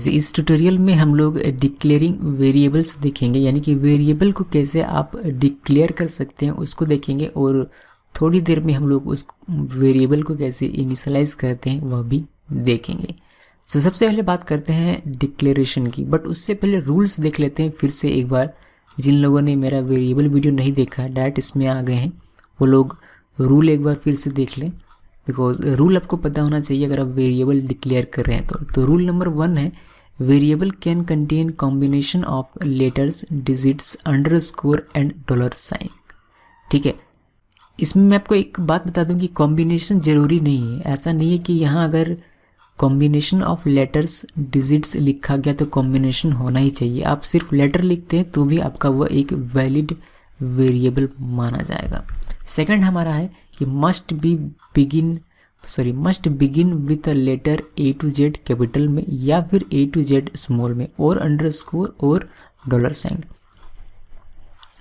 Guys, इस tutorial में हम लोग डिक्लेयरिंग वेरिएबल्स देखेंगे, यानी कि वेरिएबल को कैसे आप डिक्लेयर कर सकते हैं उसको देखेंगे, और थोड़ी देर में हम लोग उस वेरिएबल को कैसे इनिशियलाइज करते हैं वह भी देखेंगे। तो सबसे पहले बात करते हैं डिक्लेरेशन की, बट उससे पहले रूल्स देख लेते हैं फिर से एक बार। जिन लोगों ने मेरा वेरिएबल वीडियो नहीं देखा है, डायरेक्ट इसमें आ गए हैं, वो लोग रूल एक बार फिर से देख लें, बिकॉज रूल आपको पता होना चाहिए अगर आप वेरिएबल डिक्लेयर कर रहे हैं तो रूल नंबर 1 है, variable can contain combination of letters, digits, underscore and dollar sign. ठीक है, इसमें मैं आपको एक बात बता दूं कि कॉम्बिनेशन ज़रूरी नहीं है। ऐसा नहीं है कि यहाँ अगर कॉम्बिनेशन ऑफ लेटर्स डिजिट्स लिखा गया तो कॉम्बिनेशन होना ही चाहिए। आप सिर्फ लेटर लिखते हैं तो भी आपका वह एक वैलिड वेरिएबल माना जाएगा। सेकंड हमारा है कि must begin with a letter A to Z capital में या फिर A to Z स्मॉल में, और अंडरस्कोर और डॉलर साइन।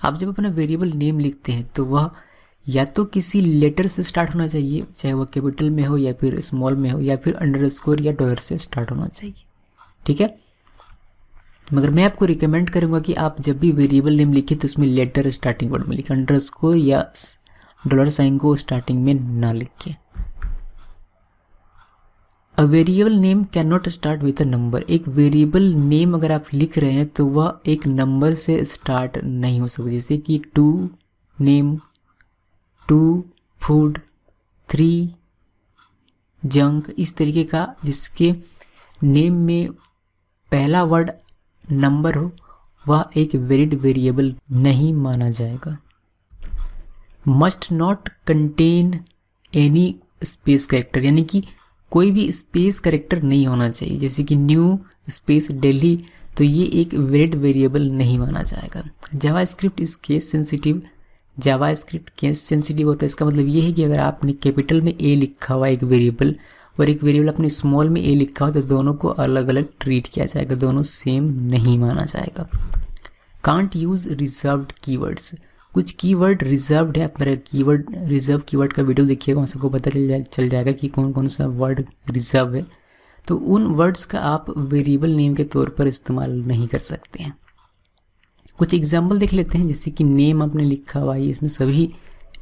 आप जब अपना वेरिएबल नेम लिखते हैं तो वह या तो किसी लेटर से स्टार्ट होना चाहिए, चाहे वह कैपिटल में हो या फिर स्मॉल में हो, या फिर अंडरस्कोर या डॉलर से स्टार्ट होना चाहिए। ठीक है, मगर मैं आपको रिकमेंड करूंगा कि आप जब भी वेरिएबल नेम लिखें तो उसमें लेटर स्टार्टिंग वर्ड में लिखें, अंडरस्कोर या डॉलर साइन को स्टार्टिंग में ना लिखें। A variable name can not start with a number. एक वेरिएबल नेम अगर आप लिख रहे हैं तो वह एक नंबर से स्टार्ट नहीं हो सकता, जैसे कि 2 नेम, 2 फूड, 3 जंक, इस तरीके का जिसके नेम में पहला वर्ड नंबर हो वह एक वैलिड वेरिएबल नहीं माना जाएगा। Must not contain any space character, यानी कि कोई भी स्पेस कैरेक्टर नहीं होना चाहिए, जैसे कि न्यू स्पेस दिल्ली, तो ये एक वैलिड वेरिएबल नहीं माना जाएगा। JavaScript is case sensitive. JavaScript case sensitive होता है, इसका मतलब ये है कि अगर आपने कैपिटल में ए लिखा हुआ एक वेरिएबल और एक वेरिएबल अपने स्मॉल में ए लिखा हो तो दोनों को अलग अलग ट्रीट किया जाएगा, दोनों सेम नहीं माना जाएगा। Can't use reserved keywords. कुछ कीवर्ड रिजर्व्ड है, आप मेरा रिजर्व कीवर्ड का वीडियो देखिएगा, वहाँ सबको पता चल जाएगा कि कौन कौन सा वर्ड रिजर्व है। तो उन वर्ड्स का आप वेरिएबल नेम के तौर पर इस्तेमाल नहीं कर सकते हैं। कुछ एग्जाम्पल देख लेते हैं, जैसे कि नेम आपने लिखा हुआ है, इसमें सभी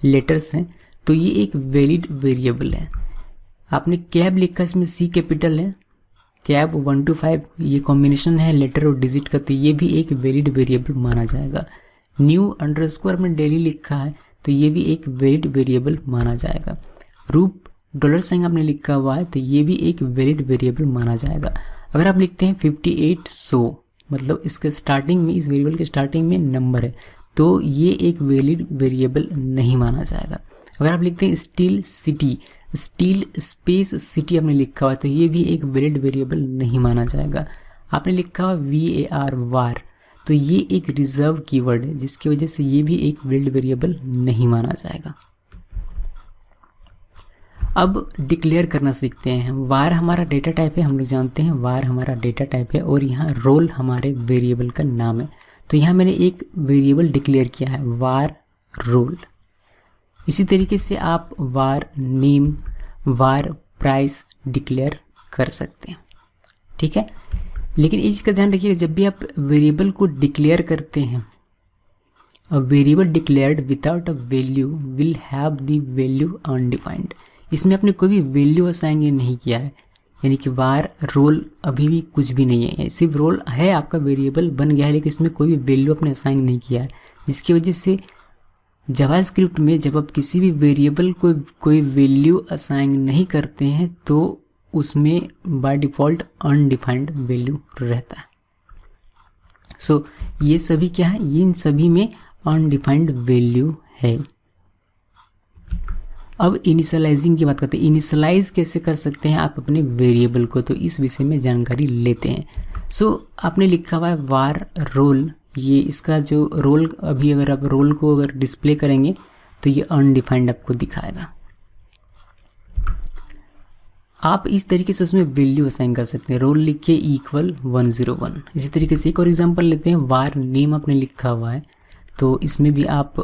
लेटर्स हैं तो ये एक वैलिड वेरिएबल है। आपने कैब लिखा, इसमें C कैपिटल है, कैब 1 to 5 ये कॉम्बिनेशन है लेटर और डिजिट का, तो ये भी एक वैलिड वेरिएबल माना जाएगा। न्यू अंडरस्कोर में डेली लिखा है तो ये भी एक वैलिड वेरिएबल माना जाएगा। रूप डॉलर साइन आपने लिखा हुआ है तो ये भी एक वैलिड वेरिएबल माना जाएगा। अगर आप लिखते हैं 5800, मतलब इसके स्टार्टिंग में, इस वेरिएबल के स्टार्टिंग में नंबर है, तो ये एक वैलिड वेरिएबल नहीं माना जाएगा। अगर आप लिखते हैं steel city, steel space city आपने लिखा हुआ है तो ये भी एक वैलिड वेरिएबल नहीं माना जाएगा। आपने लिखा हुआ VAR वार, तो ये एक रिजर्व कीवर्ड है जिसकी वजह से ये भी एक वैलिड वेरिएबल नहीं माना जाएगा। अब डिक्लेयर करना सीखते हैं। वार हमारा डेटा टाइप है, हम लोग जानते हैं वार हमारा डेटा टाइप है, और यहाँ रोल हमारे वेरिएबल का नाम है। तो यहाँ मैंने एक वेरिएबल डिक्लेयर किया है वार रोल। इसी तरीके से आप वार नेम, वार प्राइस डिक्लेयर कर सकते हैं। ठीक है, लेकिन इस का ध्यान रखिएगा, जब भी आप वेरिएबल को डिक्लेयर करते हैं, a variable declared without a value will have the value undefined. इसमें आपने कोई भी वैल्यू असाइन नहीं किया है, यानी कि वार रोल अभी भी कुछ भी नहीं है, सिर्फ रोल है, आपका वेरिएबल बन गया है लेकिन इसमें कोई भी वैल्यू आपने असाइन नहीं किया है, जिसकी वजह से जावास्क्रिप्ट में जब आप किसी भी वेरिएबल को कोई वैल्यू असाइन नहीं करते हैं तो उसमें बाय डिफ़ॉल्ट अनडिफाइंड वैल्यू रहता है। सो ये सभी क्या है, इन सभी में अनडिफाइंड वैल्यू है। अब इनिशियलाइजिंग की बात करते हैं। इनिशियलाइज कैसे कर सकते हैं आप अपने वेरिएबल को, तो इस विषय में जानकारी लेते हैं। सो आपने लिखा हुआ है वार रोल, ये इसका जो रोल, अभी अगर आप रोल को अगर डिस्प्ले करेंगे तो ये अनडिफाइंड आपको दिखाएगा। आप इस तरीके से उसमें वैल्यू असाइन कर सकते हैं। रोल लिख के इक्वल 101। इसी तरीके से एक और एग्जांपल लेते हैं, वार नेम आपने लिखा हुआ है तो इसमें भी आप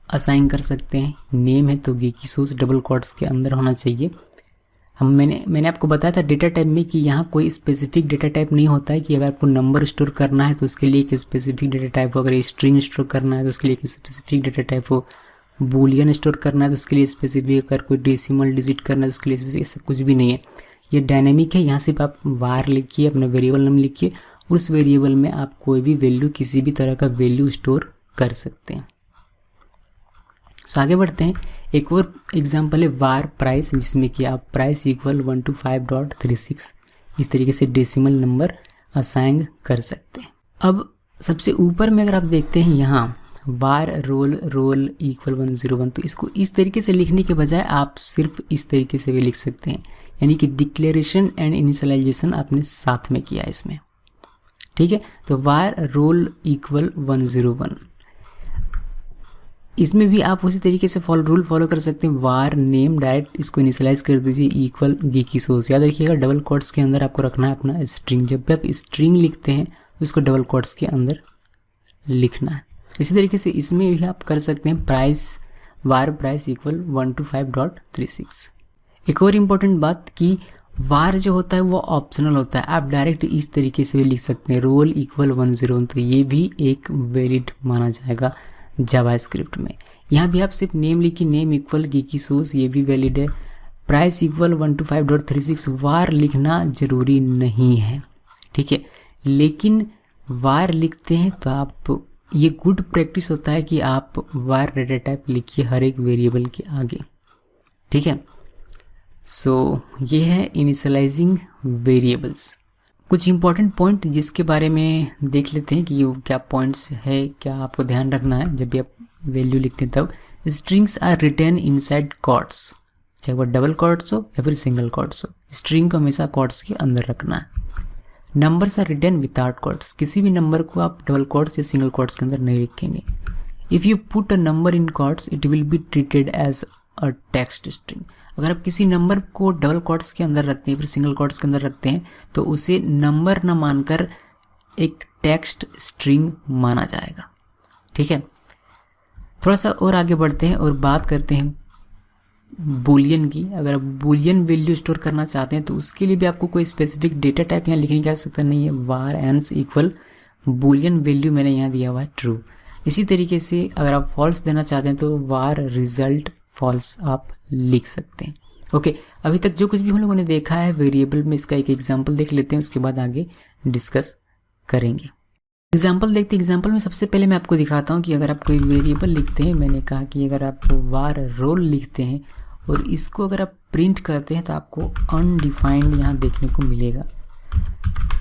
असाइन कर सकते हैं। नेम है तो गेकी सोर्स डबल कोट्स के अंदर होना चाहिए। मैंने आपको बताया था डेटा टाइप में कि यहाँ कोई स्पेसिफिक डेटा टाइप नहीं होता है कि अगर आपको नंबर स्टोर करना है तो उसके लिए एक स्पेसिफिक डेटा टाइप हो, अगर स्ट्रिंग स्टोर करना है तो उसके लिए एक स्पेसिफिक डेटा टाइप हो, बूलियन स्टोर करना है तो उसके लिए स्पेसिफिक, अगर कोई डेसिमल डिजिट करना है तो उसके लिए स्पेसिफिक, ऐसा कुछ भी नहीं है। ये डायनेमिक है। यहाँ सिर्फ आप var लिखिए, अपना वेरिएबल नाम लिखिए, उस वेरिएबल में आप कोई भी वैल्यू, किसी भी तरह का वैल्यू स्टोर कर सकते हैं। सो आगे बढ़ते हैं। एक और एग्जांपल है var प्राइस, जिसमें कि आप प्राइस इक्वल 125.36 इस तरीके से डेसिमल नंबर असाइन कर सकते हैं। अब सबसे ऊपर में अगर आप देखते हैं यहाँ var रोल इक्वल 101, तो इसको इस तरीके से लिखने के बजाय आप सिर्फ इस तरीके से भी लिख सकते हैं, यानी कि डिक्लेरेशन एंड इनिशियलाइजेशन आपने साथ में किया इसमें, ठीक है। तो var रोल इक्वल 101, इसमें भी आप उसी तरीके से रूल फॉलो कर सकते हैं। var नेम डायरेक्ट इसको इनिशियलाइज कर दीजिए इक्वल geeky source। याद रखिएगा डबल कोट्स के अंदर आपको रखना है अपना स्ट्रिंग। जब भी आप स्ट्रिंग लिखते हैं तो उसको डबल कोट्स के अंदर लिखना है। इसी तरीके से इसमें भी आप कर सकते हैं प्राइस, var प्राइस इक्वल 125.36। एक और इम्पोर्टेंट बात कि var जो होता है वो ऑप्शनल होता है, आप डायरेक्ट इस तरीके से भी लिख सकते हैं रोल इक्वल 101, तो ये भी एक वैलिड माना जाएगा जावास्क्रिप्ट में। यहाँ भी आप सिर्फ नेम लिखिए, नेम इक्वल geeky source, ये भी वैलिड है। प्राइस इक्वल 125.36 var लिखना जरूरी नहीं है, ठीक है। लेकिन var लिखते हैं तो आप, ये गुड प्रैक्टिस होता है कि आप var डेटा टाइप लिखिए हर एक वेरिएबल के आगे, ठीक है। सो ये है इनिशियलाइजिंग वेरिएबल्स। कुछ इंपॉर्टेंट पॉइंट जिसके बारे में देख लेते हैं कि ये क्या पॉइंट्स है, क्या आपको ध्यान रखना है जब भी आप वैल्यू लिखते हैं। तब strings are written inside quotes, चाहे वो डबल कॉट्स हो या फिर सिंगल कॉट्स हो, स्ट्रिंग को हमेशा कॉट्स के अंदर रखना है। Numbers are written without quotes, किसी भी नंबर को आप डबल कॉट्स या सिंगल कॉट्स के अंदर नहीं लिखेंगे। If you put a number in quotes it will be treated as a text string, अगर आप किसी नंबर को डबल कॉट्स के अंदर रखते हैं फिर सिंगल कॉट्स के अंदर रखते हैं तो उसे नंबर न मानकर एक टेक्स्ट स्ट्रिंग माना जाएगा, ठीक है। थोड़ा सा और आगे बढ़ते हैं और बात करते हैं बूलियन की। अगर आप बूलियन वैल्यू स्टोर करना चाहते हैं तो उसके लिए भी आपको कोई स्पेसिफिक डेटा टाइप यहाँ लिखने की आवश्यकता नहीं है। var ans equal Boolean value मैंने यहाँ दिया हुआ है ट्रू। इसी तरीके से अगर आप फॉल्स देना चाहते हैं तो var रिजल्ट फॉल्स आप लिख सकते हैं। ओके, अभी तक जो कुछ भी हम लोगों ने देखा है वेरिएबल में, इसका एक एग्जांपल देख लेते हैं, उसके बाद आगे डिस्कस करेंगे। एग्जांपल देखते हैं। एग्जांपल में सबसे पहले मैं आपको दिखाता हूँ कि अगर आप कोई वेरिएबल लिखते हैं, मैंने कहा कि अगर आप var रोल लिखते हैं और इसको अगर आप प्रिंट करते हैं तो आपको अनडिफाइंड यहाँ देखने को मिलेगा।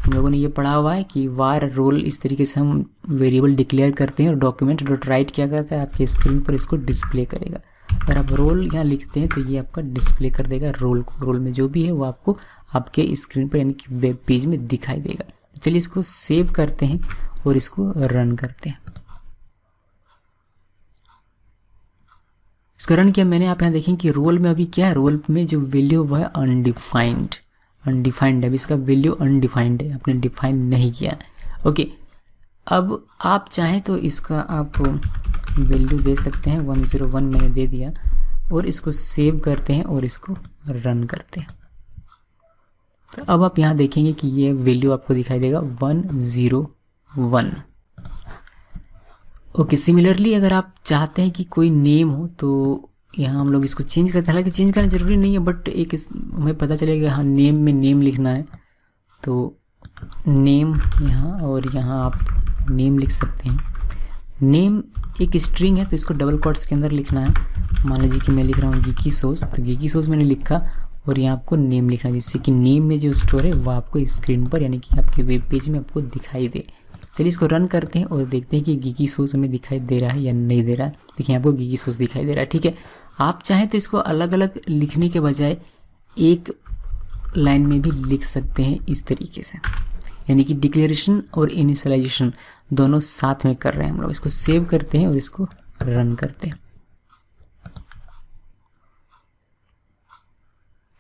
हम लोगों ने ये पढ़ा हुआ है कि var रोल इस तरीके से हम वेरिएबल डिक्लेयर करते हैं और डॉक्यूमेंट डॉट राइट क्या करता है आपके स्क्रीन पर इसको डिस्प्ले करेगा। अगर आप रोल यहाँ लिखते हैं तो ये आपका डिस्प्ले कर देगा रोल को, रोल में जो भी है वो आपको आपके स्क्रीन पर यानी कि वेब पेज में दिखाई देगा। चलिए इसको सेव करते हैं और इसको रन करते हैं। इसको रन किया मैंने, आप यहाँ देखें कि रोल में अभी क्या है, रोल में जो वैल्यू वो है अनडिफाइंड है। इसका वैल्यू अनडिफाइंड है, आपने डिफाइन नहीं किया। ओके, अब आप चाहें तो इसका आप वैल्यू दे सकते हैं, 101 मैंने दे दिया और इसको सेव करते हैं और इसको रन करते हैं। तो अब आप यहाँ देखेंगे कि ये वैल्यू आपको दिखाई देगा 101। ओके, सिमिलरली अगर आप चाहते हैं कि कोई नेम हो तो यहाँ हम लोग इसको चेंज करते हैं। हालांकि चेंज करना ज़रूरी नहीं है, बट एक हमें पता चलेगा हाँ नेम में नेम लिखना है तो नेम यहाँ, और यहाँ आप नेम लिख सकते हैं। नेम एक स्ट्रिंग है तो इसको डबल कोट्स के अंदर लिखना है। मान लीजिए कि मैं लिख रहा हूँ geeky source, तो geeky source मैंने लिखा और यहाँ आपको नेम लिखना है, जिससे कि नेम में जो स्टोर है वो आपको स्क्रीन पर यानी कि आपके वेब पेज में आपको दिखाई दे। चलिए इसको रन करते हैं और देखते हैं कि geeky source हमें दिखाई दे रहा है या नहीं दे रहा है। देखिए आपको geeky source दिखाई दे रहा है, ठीक है। आप चाहें तो इसको अलग अलग लिखने के बजाय एक लाइन में भी लिख सकते हैं इस तरीके से, यानी कि डिक्लेरेशन और इनिशियलाइजेशन दोनों साथ में कर रहे हैं हम लोग। इसको सेव करते हैं और इसको रन करते हैं।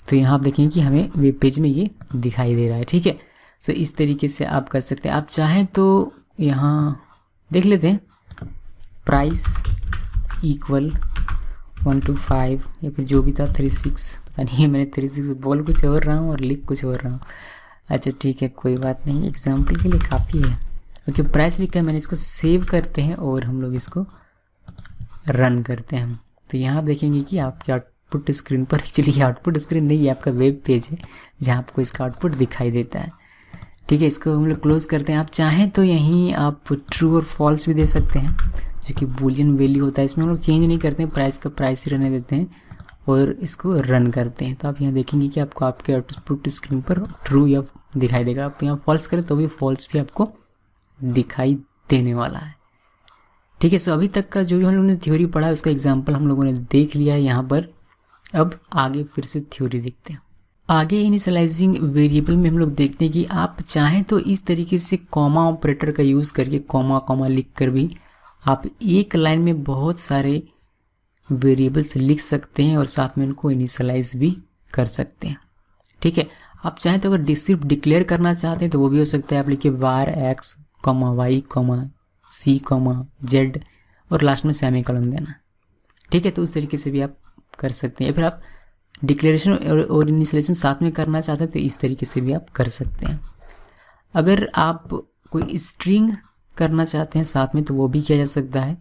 तो यहाँ आप देखेंगे कि हमें वेब पेज में ये दिखाई दे रहा है, ठीक है। सो इस तरीके से आप कर सकते हैं। आप चाहें तो यहाँ देख लेते हैं, प्राइस इक्वल 125 या फिर जो भी था 36, पता नहीं है, मैंने 36 बोल कुछ और रहा हूँ और लिख कुछ और रहा हूँ। अच्छा ठीक है, कोई बात नहीं, एग्जाम्पल के लिए काफ़ी है। ओके, प्राइस लिखा है मैंने, इसको सेव करते हैं और हम लोग इसको रन करते हैं। तो यहाँ आप देखेंगे कि आपके आउटपुट स्क्रीन पर, एक्चुअली आउटपुट स्क्रीन नहीं है, आपका वेब पेज है जहाँ आपको इसका आउटपुट दिखाई देता है। ठीक है, इसको हम लोग क्लोज करते हैं। आप चाहें तो यहीं आप ट्रू और फॉल्स भी दे सकते हैं, जो कि बूलियन वैल्यू होता है। इसमें हम लोग चेंज नहीं करते हैं, प्राइस का प्राइस ही रहने देते हैं और इसको रन करते हैं। तो आप यहाँ देखेंगे कि आपको आपके आउटपुट स्क्रीन पर ट्रू या दिखाई देगा। आप यहाँ फॉल्स करें तो भी फॉल्स भी आपको दिखाई देने वाला है। ठीक है, सो अभी तक का जो भी हम लोगों ने थ्योरी पढ़ा है उसका एग्जाम्पल हम लोगों ने देख लिया है यहाँ पर। अब आगे फिर से थ्योरी देखते हैं। आगे इनिशियलाइजिंग वेरिएबल में हम लोग देखते हैं कि आप चाहें तो इस तरीके से कॉमा ऑपरेटर का यूज़ करके कॉमा कॉमा लिख कर भी आप एक लाइन में बहुत सारे वेरिएबल्स लिख सकते हैं और साथ में उनको इनिशियलाइज भी कर सकते हैं। ठीक है, आप चाहें तो अगर सिर्फ डिक्लेयर करना चाहते हैं तो वो भी हो सकता है। आप लिखिए var x, y, c, z और लास्ट में सेमीकोलन देना। ठीक है, तो उस तरीके से भी आप कर सकते हैं। या फिर आप डिक्लेरेशन और इनिशियलाइजेशन साथ में करना चाहते हैं तो इस तरीके से भी आप कर सकते हैं। अगर आप कोई स्ट्रिंग करना चाहते हैं साथ में तो वो भी किया जा सकता है।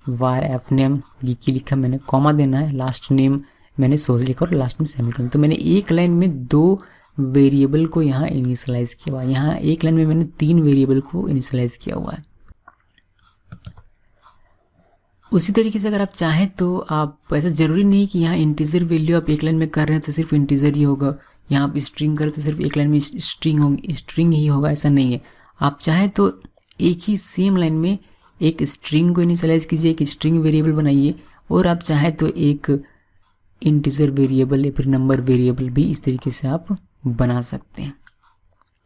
var f name geeky लिखा मैंने, कॉमा देना है, लास्ट नेम मैंने सोच लिखा और लास्ट में सेमीकोलन। तो मैंने एक लाइन में 2 वेरिएबल को यहाँ इनिशियलाइज किया हुआ है। यहाँ एक लाइन में मैंने 3 वेरिएबल को इनिशियलाइज किया हुआ है। उसी तरीके से अगर आप चाहें तो आप, ऐसा ज़रूरी नहीं कि यहाँ इंटीजर वैल्यू आप एक लाइन में कर रहे हैं तो सिर्फ इंटीजर ही होगा, यहाँ आप स्ट्रिंग करें तो सिर्फ एक लाइन में स्ट्रिंग ही होगा, ऐसा नहीं है। आप चाहें तो एक ही सेम लाइन में एक स्ट्रिंग को इनिशियलाइज कीजिए, एक स्ट्रिंग वेरिएबल बनाइए, और आप चाहें तो एक इंटीजर वेरिएबल या फिर नंबर वेरिएबल भी इस तरीके से आप बना सकते हैं।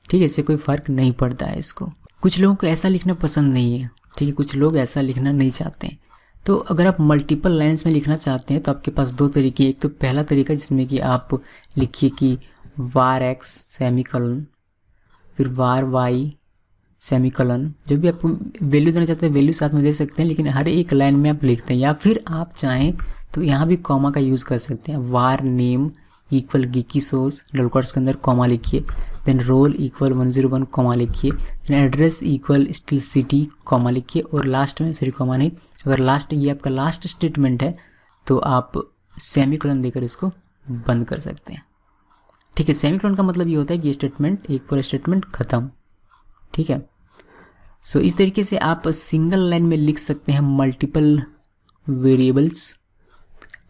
ठीक है, इससे कोई फ़र्क नहीं पड़ता है इसको। कुछ लोगों को ऐसा लिखना पसंद नहीं है, ठीक है, कुछ लोग ऐसा लिखना नहीं चाहते हैं। तो अगर आप मल्टीपल लाइंस में लिखना चाहते हैं तो आपके पास 2 तरीके। एक तो पहला तरीका जिसमें कि आप लिखिए कि var x सेमीकोलन, फिर var y सेमीकोलन, जो भी आपको वैल्यू देना चाहते हैं वैल्यू साथ में दे सकते हैं, लेकिन हर एक लाइन में आप लिखते हैं। या फिर आप चाहें तो यहाँ भी कॉमा का यूज़ कर सकते हैं। var name equal geeky source double quotes के अंदर कॉमा लिखिए, देन रोल इक्वल 101 कॉमा लिखिए, then address equal still city comma लिखिए, और लास्ट में सॉरी कॉमा नहीं, अगर लास्ट ये आपका लास्ट स्टेटमेंट है तो आप सेमीकोलन देकर इसको बंद कर सकते हैं। ठीक है, सेमीकोलन का मतलब ये होता है कि स्टेटमेंट, एक पूरा स्टेटमेंट ख़त्म। ठीक है, सो इस तरीके से आप सिंगल लाइन में लिख सकते हैं मल्टीपल वेरिएबल्स।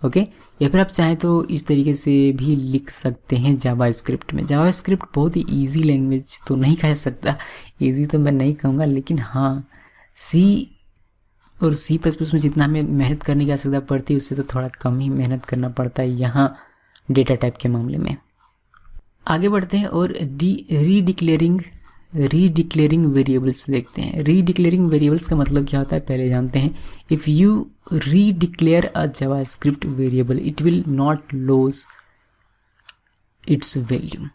ओके, या फिर आप चाहें तो इस तरीके से भी लिख सकते हैं जावास्क्रिप्ट में। जावास्क्रिप्ट बहुत ही ईजी लैंग्वेज तो नहीं कह सकता, ईजी तो मैं नहीं कहूँगा, लेकिन हाँ सी और C++ में जितना हमें मेहनत करने की आवश्यकता पड़ती है उससे तो थोड़ा कम ही मेहनत करना पड़ता है यहाँ डेटा टाइप के मामले में। आगे बढ़ते हैं और रीडिक्लेयरिंग वेरिएबल्स देखते हैं। रीडिक्लेयरिंग वेरिएबल्स का मतलब क्या होता है पहले जानते हैं। If you redeclare a JavaScript variable it will not lose its value.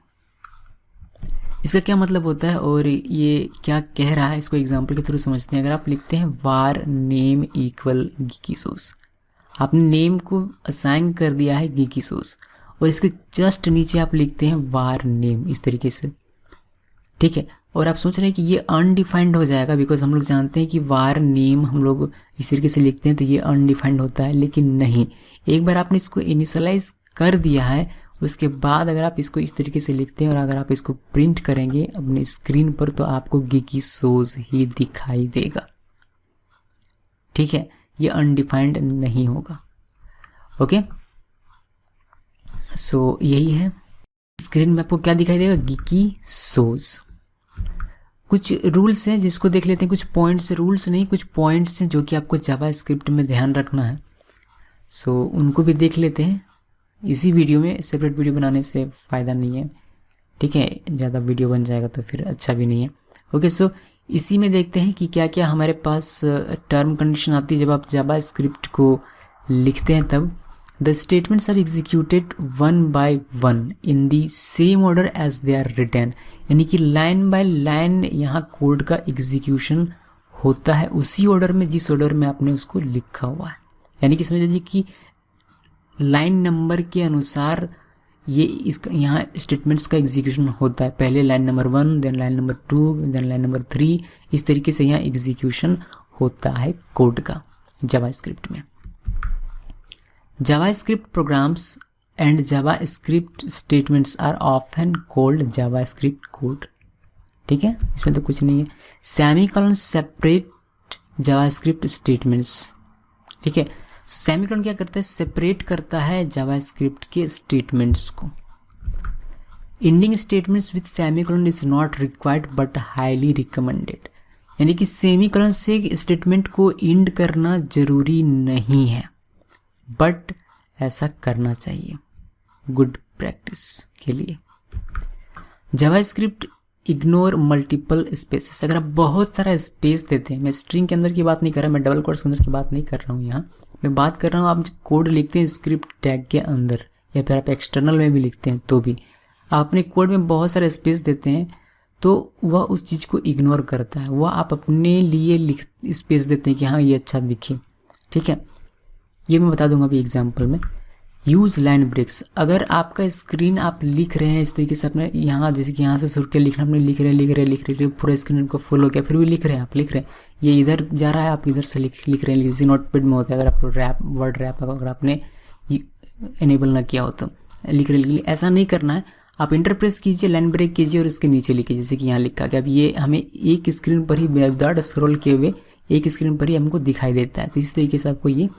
इसका क्या मतलब होता है और ये क्या कह रहा है, इसको एग्जांपल के थ्रू समझते हैं। अगर आप लिखते हैं var name equal geeky source, आपने नेम को असाइन कर दिया है geeky source, और इसके जस्ट नीचे आप लिखते हैं var name इस तरीके से। ठीक है, और आप सोच रहे हैं कि ये अनडिफाइंड हो जाएगा, बिकॉज हम लोग जानते हैं कि var name हम लोग इस तरीके से लिखते हैं तो ये अनडिफाइंड होता है, लेकिन नहीं, एक बार आपने इसको इनिशियलाइज कर दिया है उसके बाद अगर आप इसको इस तरीके से लिखते हैं और अगर आप इसको प्रिंट करेंगे अपने स्क्रीन पर तो आपको geeky source ही दिखाई देगा। ठीक है, ये अनडिफाइंड नहीं होगा। ओके, सो यही है, स्क्रीन में आपको क्या दिखाई देगा, geeky source। कुछ रूल्स हैं जिसको देख लेते हैं, कुछ पॉइंट्स, रूल्स नहीं कुछ पॉइंट्स हैं जो कि आपको जावास्क्रिप्ट में ध्यान रखना है। सो उनको भी देख लेते हैं इसी वीडियो में, सेपरेट वीडियो बनाने से फ़ायदा नहीं है। ठीक है, ज़्यादा वीडियो बन जाएगा तो फिर अच्छा भी नहीं है। ओके, सो इसी में देखते हैं कि क्या क्या हमारे पास टर्म कंडीशन आती है जब आप जावास्क्रिप्ट को लिखते हैं। तब the statements are executed 1 by 1 in the same order as they are written, यानी कि लाइन बाय लाइन यहाँ कोड का एग्जीक्यूशन होता है उसी ऑर्डर में जिस ऑर्डर में आपने उसको लिखा हुआ है। यानी कि समझ लीजिए कि लाइन नंबर के अनुसार ये इसका यहाँ स्टेटमेंट्स का एग्जीक्यूशन होता है, पहले line number 1, then line number 2, then line number 3, इस तरीके से यहाँ एग्जीक्यूशन होता है कोड का जावास्क्रिप्ट में। JavaScript programs and JavaScript statements are often called JavaScript code. ठीक है, इसमें तो कुछ नहीं है। Semicolon separate JavaScript statements. ठीक है, सेमीकोलन क्या करता है, सेपरेट करता है जावास्क्रिप्ट के स्टेटमेंट्स को। Ending statements with semicolon is not required but highly recommended, यानी कि सेमीकोलन से स्टेटमेंट को एंड करना जरूरी नहीं है, बट ऐसा करना चाहिए गुड प्रैक्टिस के लिए। JavaScript ignore multiple spaces. अगर आप बहुत सारा स्पेस देते हैं, मैं स्ट्रिंग के अंदर की बात नहीं कर रहा, मैं डबल कोट्स के अंदर की बात नहीं कर रहा हूँ, यहाँ मैं बात कर रहा हूँ आप जब कोड लिखते हैं स्क्रिप्ट टैग के अंदर या फिर आप एक्सटर्नल में भी लिखते हैं तो भी आप अपने कोड में बहुत सारा स्पेस देते हैं तो वह उस चीज़ को इग्नोर करता है, वह आप अपने लिए स्पेस देते हैं कि हाँ ये अच्छा दिखे। ठीक है, ये मैं बता दूंगा अभी एग्जाम्पल में। Use line breaks. अगर आपका स्क्रीन आप लिख रहे हैं इस तरीके से, अपने यहाँ जैसे कि यहाँ से शुरू के लिखना, अपने लिख रहे पूरा स्क्रीन को फुल हो गया, फिर भी लिख रहे हैं, आप लिख रहे हैं, ये इधर जा रहा है, आप इधर से लिख रहे हैं, जैसे नोटपैड में होता है। अगर आप वर्ड रैप अगर आपने इनेबल ना किया हो तो लिख रहे, ऐसा नहीं करना है। आप इंटर प्रेस कीजिए, लाइन ब्रेक कीजिए और उसके नीचे लिखिए, जैसे कि यहाँ लिखा कि अब ये हमें एक स्क्रीन पर ही विदाउट स्क्रॉल किए हुए एक स्क्रीन पर ही हमको दिखाई देता है। तो इस तरीके से आपको ये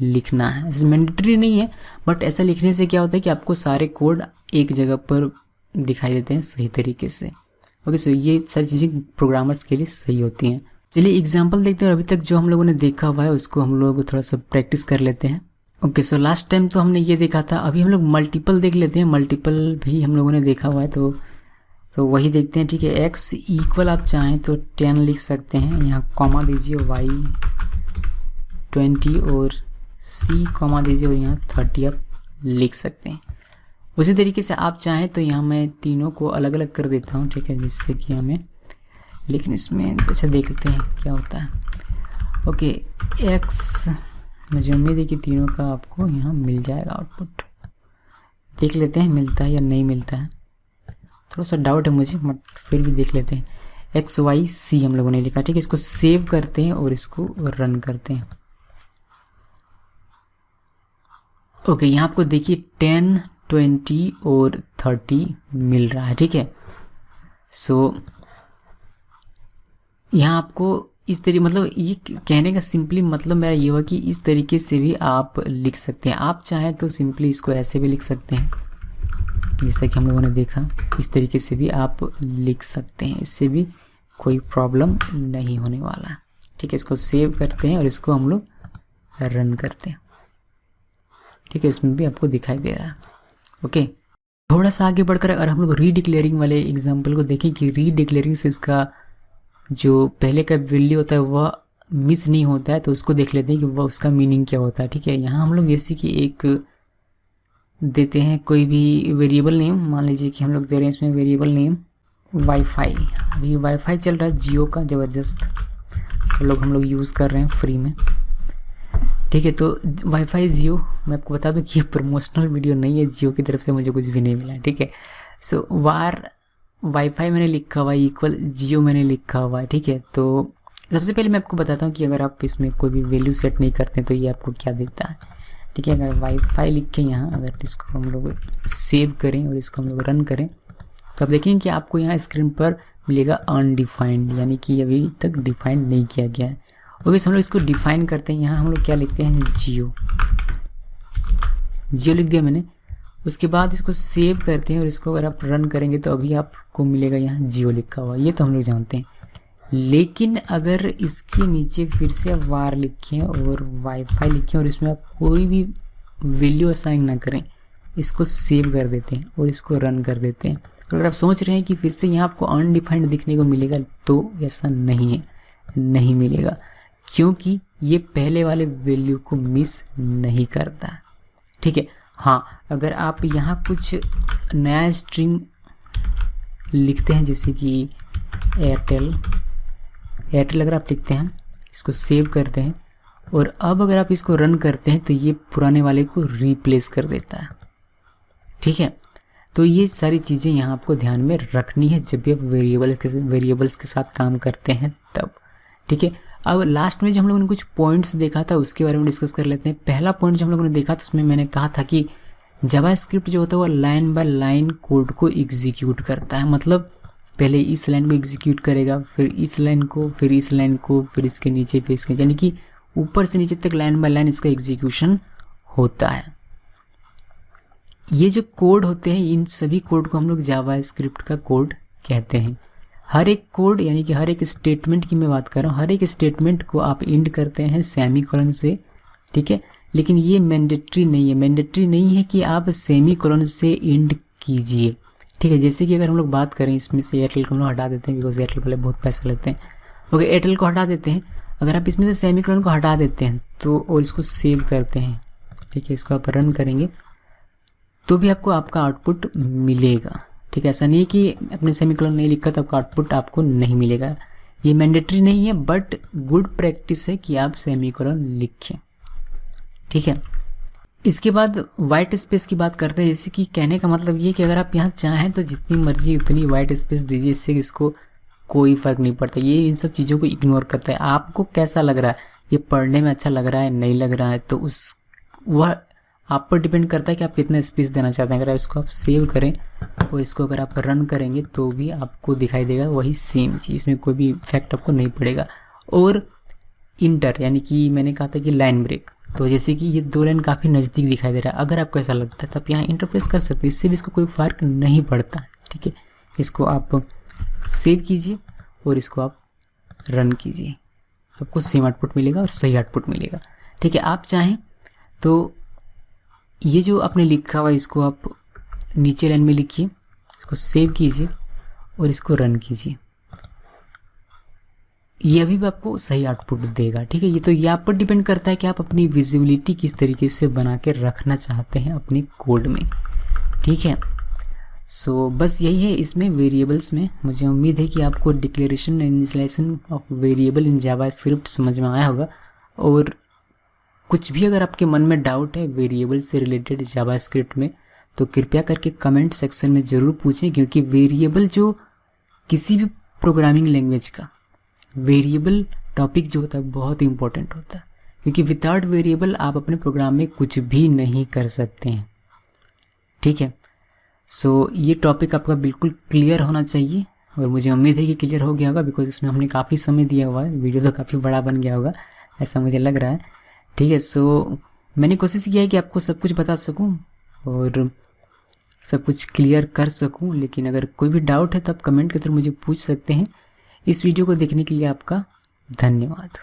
लिखना है। ऐसे मैंडेटरी नहीं है, बट ऐसा लिखने से क्या होता है कि आपको सारे कोड एक जगह पर दिखाई देते हैं सही तरीके से। ओके, सो ये सारी चीज़ें प्रोग्रामर्स के लिए सही होती हैं। चलिए एग्जांपल देखते हैं, और अभी तक जो हम लोगों ने देखा हुआ है उसको हम लोग थोड़ा सा प्रैक्टिस कर लेते हैं। ओके, सो लास्ट टाइम तो हमने ये देखा था, अभी हम लोग मल्टीपल देख लेते हैं। मल्टीपल भी हम लोगों ने देखा हुआ है तो वही देखते हैं। ठीक है, x इक्वल आप चाहें तो 10 लिख सकते हैं, यहाँ कॉमा दीजिए, y 20 और c कॉमा दीजिए और यहाँ 30 आप लिख सकते हैं। उसी तरीके से आप चाहें तो यहाँ मैं तीनों को अलग अलग कर देता हूँ। ठीक है, जिससे कि हमें, लेकिन इसमें अच्छा देख लेते हैं क्या होता है। ओके, x, मुझे उम्मीद है कि तीनों का आपको यहाँ मिल जाएगा आउटपुट। देख लेते हैं मिलता है या नहीं मिलता है, थोड़ा सा डाउट है मुझे, बट फिर भी देख लेते हैं। x y c हम लोगों ने लिखा। ठीक है, इसको सेव करते हैं और इसको रन करते हैं। ओके, यहाँ आपको देखिए 10, 20 और 30 मिल रहा है। ठीक है, सो यहाँ आपको इस तरीके, मतलब ये कहने का सिंपली मतलब मेरा ये हुआ कि इस तरीके से भी आप लिख सकते हैं। आप चाहें तो सिंपली इसको ऐसे भी लिख सकते हैं, जैसा कि हम लोगों ने देखा, इस तरीके से भी आप लिख सकते हैं, इससे भी कोई प्रॉब्लम नहीं होने वाला है। ठीक है, इसको सेव करते हैं और इसको हम लोग रन करते हैं। ठीक है, इसमें भी आपको दिखाई दे रहा है। ओके, थोड़ा सा आगे बढ़कर अगर हम लोग रीडिक्लेयरिंग वाले एग्जाम्पल को देखें कि रीडिक्लेयरिंग से इसका जो पहले का वैल्यू होता है वह मिस नहीं होता है, तो उसको देख लेते हैं कि वह उसका मीनिंग क्या होता है। ठीक है, यहाँ हम लोग जैसे कि एक देते हैं कोई भी वेरिएबल नेम, मान लीजिए कि हम लोग दे रहे हैं इसमें वेरिएबल नेम वाईफाई। अभी वाईफाई चल रहा है जियो का, ज़बरदस्त, सब लोग हम लोग यूज़ कर रहे हैं फ्री में। ठीक है, तो वाईफाई जियो, मैं आपको बता दूं कि ये प्रमोशनल वीडियो नहीं है, जियो की तरफ से मुझे कुछ भी नहीं मिला। ठीक है, सो वार वाईफाई मैंने लिखा हुआ है इक्वल जियो मैंने लिखा हुआ है। ठीक है, तो सबसे पहले मैं आपको बताता हूँ कि अगर आप इसमें कोई भी वैल्यू सेट नहीं करते तो ये आपको क्या देता है। ठीक है, अगर वाईफाई लिख के यहाँ अगर इसको हम लोग सेव करें और इसको हम लोग रन करें तो आप देखेंगे कि आपको यहाँ स्क्रीन पर मिलेगा अनडिफाइंड, यानी कि अभी तक डिफाइंड नहीं किया गया है। ओके, हम लोग इसको डिफाइन करते हैं। यहाँ हम लोग क्या लिखते हैं, जियो, जियो लिख दिया मैंने। उसके बाद इसको सेव करते हैं और इसको अगर आप रन करेंगे तो अभी आपको मिलेगा यहाँ जियो लिखा हुआ, ये तो हम लोग जानते हैं। लेकिन अगर इसके नीचे फिर से आप वार लिखें और वाईफाई लिखें और इसमें आप कोई भी वैल्यू असाइन ना करें, इसको सेव कर देते हैं और इसको रन कर देते हैं। और अगर आप सोच रहे हैं कि फिर से यहाँ आपको अनडिफाइंड दिखने को मिलेगा, तो ऐसा नहीं है, नहीं मिलेगा, क्योंकि ये पहले वाले वैल्यू को मिस नहीं करता। ठीक है, हाँ, अगर आप यहाँ कुछ नया स्ट्रिंग लिखते हैं, जैसे कि एयरटेल अगर आप लिखते हैं, इसको सेव करते हैं और अब अगर आप इसको रन करते हैं तो ये पुराने वाले को रिप्लेस कर देता है। ठीक है, तो ये सारी चीज़ें यहाँ आपको ध्यान में रखनी है जब भी आप वेरिएबल्स के साथ काम करते हैं तब, ठीक है। अब लास्ट में जो हम लोगों ने कुछ पॉइंट्स देखा था उसके बारे में डिस्कस कर लेते हैं। पहला पॉइंट जो हम लोगों ने देखा था उसमें मैंने कहा था कि जावास्क्रिप्ट जो होता है वो लाइन बाय लाइन कोड को एग्जीक्यूट करता है। मतलब पहले इस लाइन को एग्जीक्यूट करेगा, फिर इस लाइन को, फिर इस लाइन को, फिर इसके नीचे, फिर इसके, यानी कि ऊपर से नीचे तक लाइन बाय लाइन इसका एग्जीक्यूशन होता है। ये जो कोड होते हैं इन सभी कोड को हम लोग जावास्क्रिप्ट का कोड कहते हैं। हर एक कोड यानी कि हर एक स्टेटमेंट की मैं बात कर रहा हूँ, हर एक स्टेटमेंट को आप एंड करते हैं सेमीकोलन से, ठीक है। लेकिन ये मैंडेटरी नहीं है, मैंडेटरी नहीं है कि आप सेमीकोलन से एंड कीजिए, ठीक है। जैसे कि अगर हम लोग बात करें इसमें से एयरटेल को हम लोग हटा देते हैं बिकॉज एयरटेल वाले बहुत पैसा लेते हैं, ओके, एयरटेल को हटा देते हैं। अगर आप इसमें से सेमीकोलन को हटा देते हैं तो और इसको सेव करते हैं, ठीक है, इसको आप रन करेंगे तो भी आपको आपका आउटपुट मिलेगा, ठीक है। ऐसा नहीं है कि अपने सेमीकोलन नहीं लिखा तो आपका आउटपुट आपको नहीं मिलेगा। ये मैंडेटरी नहीं है बट गुड प्रैक्टिस है कि आप सेमीकोलन लिखें, ठीक है। इसके बाद वाइट स्पेस की बात करते हैं। जैसे कि कहने का मतलब ये कि अगर आप यहाँ चाहें तो जितनी मर्जी उतनी वाइट स्पेस दीजिए, इससे इसको कोई फ़र्क नहीं पड़ता। ये इन सब चीज़ों को इग्नोर करता है। आपको कैसा लग रहा है, ये पढ़ने में अच्छा लग रहा है, नहीं लग रहा है, तो वह आप पर डिपेंड करता है कि आप कितना स्पेस देना चाहते हैं। अगर इसको आप सेव करें और इसको अगर आप रन करेंगे तो भी आपको दिखाई देगा वही सेम चीज़, इसमें कोई भी इफेक्ट आपको नहीं पड़ेगा। और इंटर यानी कि मैंने कहा था कि लाइन ब्रेक, तो जैसे कि ये 2 लाइन काफ़ी नज़दीक दिखाई दे रहा है, अगर आपको ऐसा लगता है तब यहाँ इंटरप्रेस कर सकते हैं, इससे भी इसको कोई फ़र्क नहीं पड़ता, ठीक है। इसको आप सेव कीजिए और इसको आप रन कीजिए, आपको सेम आउटपुट मिलेगा और सही आउटपुट मिलेगा, ठीक है। आप चाहें तो ये जो आपने लिखा हुआ इसको आप नीचे लाइन में लिखिए, इसको सेव कीजिए और इसको रन कीजिए, ये अभी भी आपको सही आउटपुट देगा, ठीक है। ये आप पर डिपेंड करता है कि आप अपनी विजिबिलिटी किस तरीके से बना के रखना चाहते हैं अपने कोड में, ठीक है। सो बस यही है इसमें वेरिएबल्स में। मुझे उम्मीद है कि आपको declaration and initialization of variable in JavaScript समझ में आया होगा। और कुछ भी अगर आपके मन में डाउट है वेरिएबल से रिलेटेड जावास्क्रिप्ट में तो कृपया करके कमेंट सेक्शन में ज़रूर पूछें, क्योंकि वेरिएबल जो किसी भी प्रोग्रामिंग लैंग्वेज का वेरिएबल टॉपिक जो होता है बहुत इंपॉर्टेंट होता है, क्योंकि विदाउट वेरिएबल आप अपने प्रोग्राम में कुछ भी नहीं कर सकते हैं, ठीक है। सो ये टॉपिक आपका बिल्कुल क्लियर होना चाहिए और मुझे उम्मीद है कि क्लियर हो गया होगा, बिकॉज इसमें हमने काफ़ी समय दिया हुआ है, वीडियो तो काफ़ी बड़ा बन गया होगा ऐसा मुझे लग रहा है, ठीक है। सो मैंने कोशिश किया है कि आपको सब कुछ बता सकूं और सब कुछ क्लियर कर सकूं, लेकिन अगर कोई भी डाउट है तो आप कमेंट के थ्रू मुझे पूछ सकते हैं। इस वीडियो को देखने के लिए आपका धन्यवाद।